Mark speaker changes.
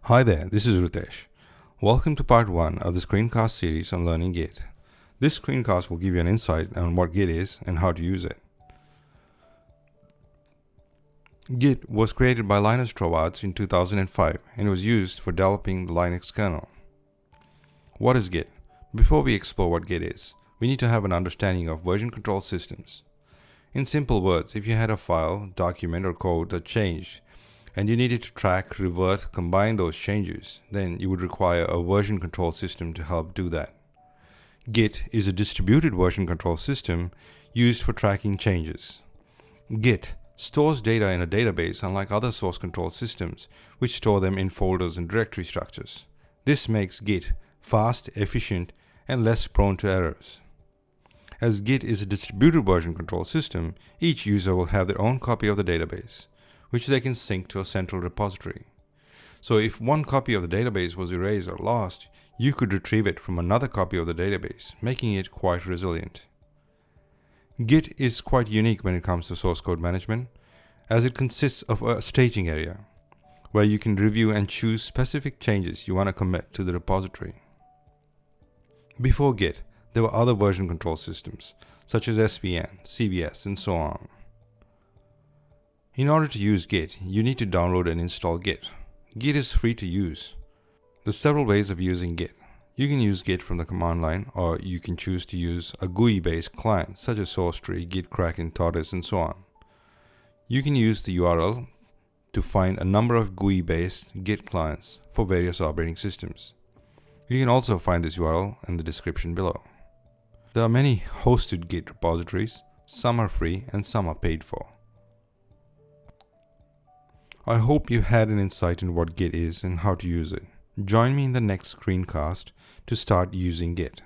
Speaker 1: Hi there, this is Ritesh. Welcome to part 1 of the screencast series on learning Git. This screencast will give you an insight on what Git is and how to use it. Git was created by Linus Torvalds in 2005 and was used for developing the Linux kernel. What is Git? Before we explore what Git is, we need to have an understanding of version control systems. In simple words, if you had a file, document, or code that changed, and you needed to track, revert, combine those changes, then you would require a version control system to help do that. Git is a distributed version control system used for tracking changes. Git stores data in a database unlike other source control systems, which store them in folders and directory structures. This makes Git fast, efficient, and less prone to errors. As Git is a distributed version control system, each user will have their own copy of the database, which they can sync to a central repository. So if one copy of the database was erased or lost, you could retrieve it from another copy of the database, making it quite resilient. Git is quite unique when it comes to source code management, as it consists of a staging area, where you can review and choose specific changes you want to commit to the repository. Before Git, there were other version control systems, such as SVN, CVS, and so on. In order to use Git, you need to download and install Git. Git is free to use. There's several ways of using Git. You can use Git from the command line, or you can choose to use a GUI-based client such as SourceTree, Gitkraken, Tortoise, and so on. You can use the URL to find a number of GUI-based Git clients for various operating systems. You can also find this URL in the description below. There are many hosted Git repositories. Some are free and some are paid for. I hope you had an insight in what Git is and how to use it. Join me in the next screencast to start using Git.